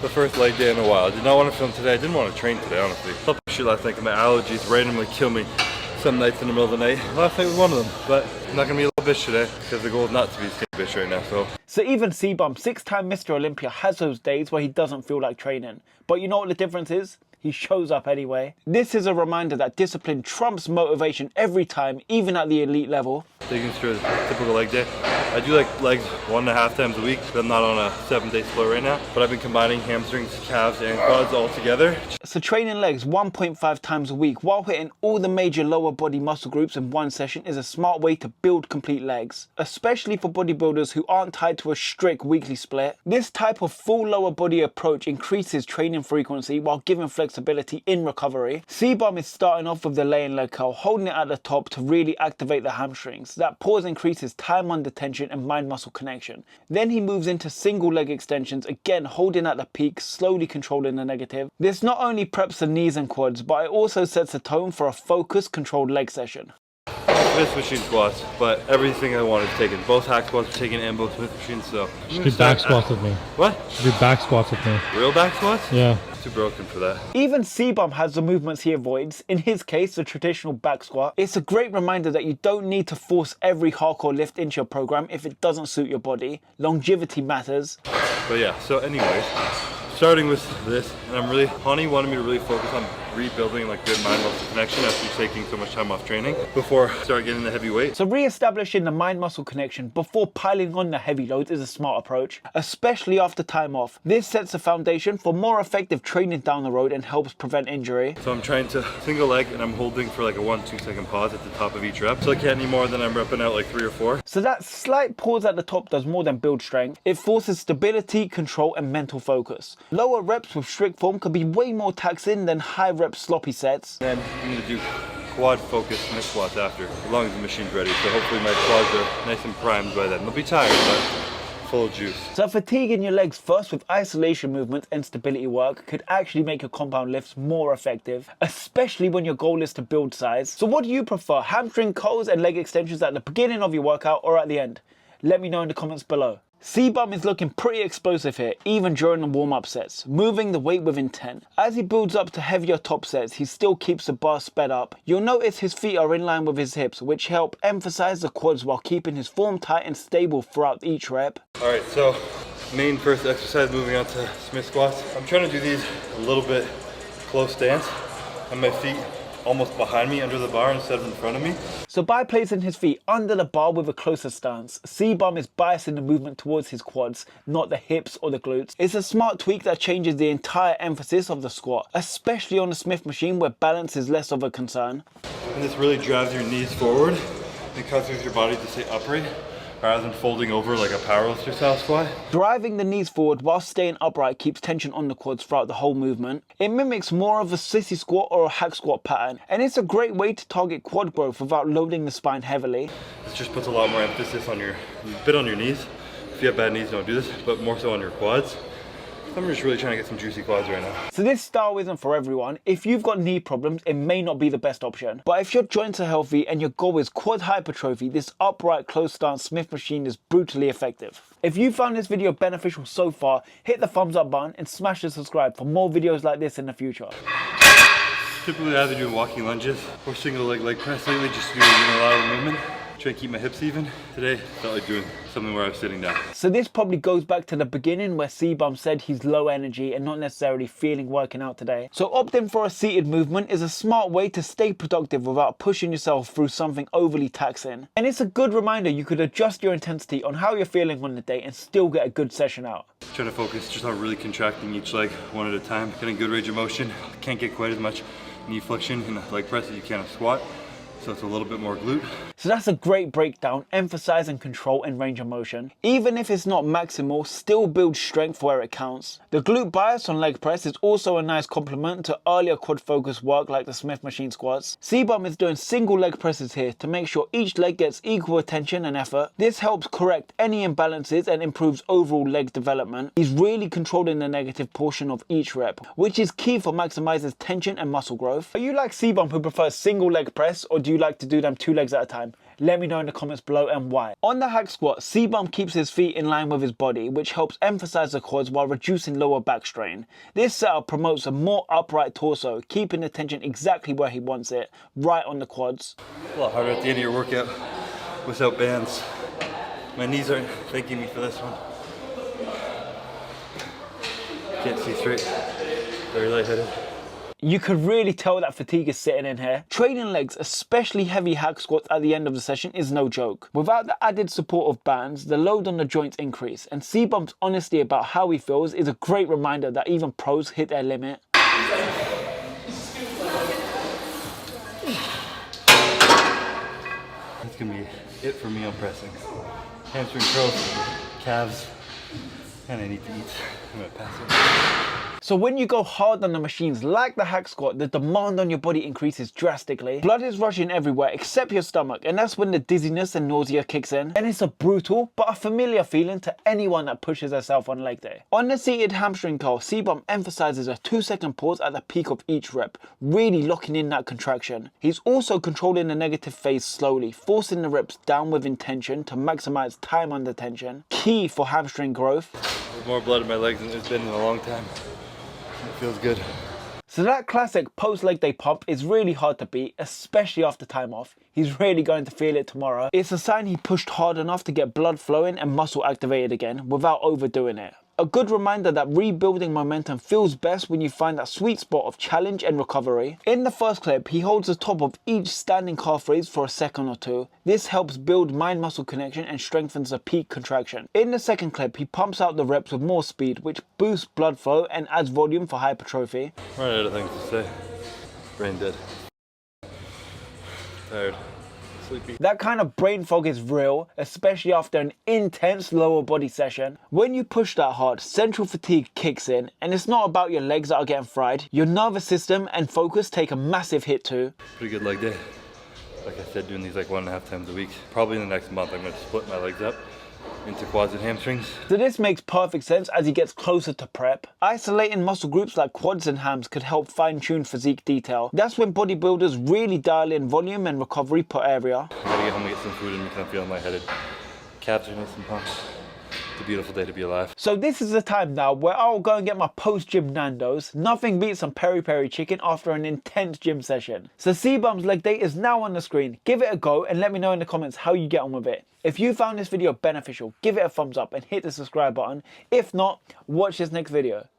The first leg day in a while. I did not want to film today. I didn't want to train today, honestly. I felt shit last night because my allergies randomly kill me some nights in the middle of the night. Last night was one of them, but I'm not going to be a little bitch today because the goal is not to be a skinny bitch right now, So even Cbum, 6-time Mr. Olympia, has those days where he doesn't feel like training. But you know what the difference is? He shows up anyway. This is a reminder that discipline trumps motivation every time, even at the elite level. Taking through a typical leg day. I do like legs 1.5 times a week, but I'm not on a 7-day split right now. But I've been combining hamstrings, calves, and quads all together. So training legs 1.5 times a week while hitting all the major lower body muscle groups in one session is a smart way to build complete legs, especially for bodybuilders who aren't tied to a strict weekly split. This type of full lower body approach increases training frequency while giving flexibility in recovery. Cbum is starting off with the laying leg curl, holding it at the top to really activate the hamstrings. That pause increases time under tension and mind-muscle connection. Then he moves into single leg extensions, again holding at the peak, slowly controlling the negative. This not only preps the knees and quads, but it also sets the tone for a focused, controlled leg session. Smith machine squats, but everything I want is taken. Both hack squats are taken and both Smith machines, so. You should do back squats with me. What? You should do back squats with me. Real back squats? Yeah. Too broken for that. Even Cbum has the movements he avoids, in his case the traditional back squat. It's a great reminder that you don't need to force every hardcore lift into your program if it doesn't suit your body. Longevity matters. But yeah, so anyways, starting with this, and Honey wanted me to really focus on rebuilding like good mind-muscle connection after taking so much time off training before I start getting the heavy weight. So re-establishing the mind-muscle connection before piling on the heavy loads is a smart approach, especially after time off. This sets the foundation for more effective training down the road and helps prevent injury. So I'm trying to single leg and I'm holding for like a 1-2 second pause at the top of each rep. So I can't any more than I'm repping out like 3 or 4. So that slight pause at the top does more than build strength. It forces stability, control and mental focus. Lower reps with strict form can be way more taxing than high rep sloppy sets. And I'm going to do quad focused Smith squats after, as long as the machine's ready. So hopefully my quads are nice and primed by then. They'll be tired, but full of juice. So fatiguing your legs first with isolation movements and stability work could actually make your compound lifts more effective, especially when your goal is to build size. So what do you prefer, hamstring curls and leg extensions at the beginning of your workout or at the end? Let me know in the comments below. Cbum is looking pretty explosive here, even during the warm-up sets, moving the weight with intent. As he builds up to heavier top sets, he still keeps the bar sped up. You'll notice his feet are in line with his hips, which help emphasize the quads while keeping his form tight and stable throughout each rep. Alright, so main first exercise, moving on to Smith squats. I'm trying to do these a little bit close stance, and my feet almost behind me under the bar instead of in front of me. So by placing his feet under the bar with a closer stance, Cbum is biasing the movement towards his quads, not the hips or the glutes. It's a smart tweak that changes the entire emphasis of the squat, especially on the Smith machine where balance is less of a concern. And this really drives your knees forward and causes your body to stay upright rather than folding over like a powerlifter style squat. Driving the knees forward while staying upright keeps tension on the quads throughout the whole movement. It mimics more of a sissy squat or a hack squat pattern, and it's a great way to target quad growth without loading the spine heavily. This just puts a lot more emphasis on your knees. If you have bad knees, don't do this, but more so on your quads. I'm just really trying to get some juicy quads right now. So this style isn't for everyone. If you've got knee problems, it may not be the best option. But if your joints are healthy and your goal is quad hypertrophy, this upright close stance Smith machine is brutally effective. If you found this video beneficial so far, hit the thumbs up button and smash the subscribe for more videos like this in the future. Typically I either do walking lunges or single leg press lately, just to do a unilateral movement. Try to keep my hips even. Today, I felt like doing something where I was sitting down. So this probably goes back to the beginning where Cbum said he's low energy and not necessarily feeling working out today. So opting for a seated movement is a smart way to stay productive without pushing yourself through something overly taxing. And it's a good reminder you could adjust your intensity on how you're feeling on the day and still get a good session out. Trying to focus just on really contracting each leg one at a time, getting good range of motion. Can't get quite as much knee flexion in a leg press as you can a squat. So it's a little bit more glute. So that's a great breakdown, emphasizing control and range of motion. Even if it's not maximal, still build strength where it counts. The glute bias on leg press is also a nice complement to earlier quad focused work like the Smith machine squats. Cbum is doing single leg presses here to make sure each leg gets equal attention and effort. This helps correct any imbalances and improves overall leg development. He's really controlling the negative portion of each rep, which is key for maximizing tension and muscle growth. Are you like Cbum who prefers single leg press, or do do you like to do them 2 legs at a time? Let me know in the comments below and why. On the hack squat, Cbum keeps his feet in line with his body, which helps emphasize the quads while reducing lower back strain. This setup promotes a more upright torso, keeping the tension exactly where he wants it, right on the quads. A lot harder at the end of your workout without bands. My knees aren't thanking me for this one. Can't see straight. Very lightheaded. You could really tell that fatigue is sitting in here. Training legs, especially heavy hack squats at the end of the session, is no joke. Without the added support of bands, the load on the joints increase, and Cbum's honesty about how he feels is a great reminder that even pros hit their limit. That's gonna be it for me on pressing. Hamstring curls, calves, and I need to eat. I'm gonna pass it. So when you go hard on the machines like the hack squat, the demand on your body increases drastically. Blood is rushing everywhere except your stomach, and that's when the dizziness and nausea kicks in. And it's a brutal but a familiar feeling to anyone that pushes herself on leg day. On the seated hamstring curl, Cbum emphasizes a 2-second pause at the peak of each rep, really locking in that contraction. He's also controlling the negative phase slowly, forcing the reps down with intention to maximize time under tension. Key for hamstring growth. There's more blood in my legs than there's been in a long time. It feels good. So that classic post-leg day pump is really hard to beat, especially after time off. He's really going to feel it tomorrow. It's a sign he pushed hard enough to get blood flowing and muscle activated again without overdoing it. A good reminder that rebuilding momentum feels best when you find that sweet spot of challenge and recovery. In the first clip, he holds the top of each standing calf raise for a second or two. This helps build mind-muscle connection and strengthens the peak contraction. In the second clip, he pumps out the reps with more speed, which boosts blood flow and adds volume for hypertrophy. Right out of things to say. Brain dead. Tired. Sleepy. That kind of brain fog is real, especially after an intense lower body session. When you push that hard, central fatigue kicks in, and it's not about your legs that are getting fried. Your nervous system and focus take a massive hit too. Pretty good leg day. Like I said, doing these like 1.5 times a week. Probably in the next month I'm going to split my legs up into quads and hamstrings. So this makes perfect sense as he gets closer to prep. Isolating muscle groups like quads and hams could help fine-tune physique detail. That's when bodybuilders really dial in volume and recovery per area. I gotta get home and get some food in me because I'm feeling lightheaded. Calves are nice and pumped. It's a beautiful day to be alive. So this is the time now where I'll go and get my post-gym Nando's. Nothing beats some peri-peri chicken after an intense gym session. So Cbum's leg day is now on the screen. Give it a go and let me know in the comments how you get on with it. If you found this video beneficial, give it a thumbs up and hit the subscribe button. If not, watch this next video.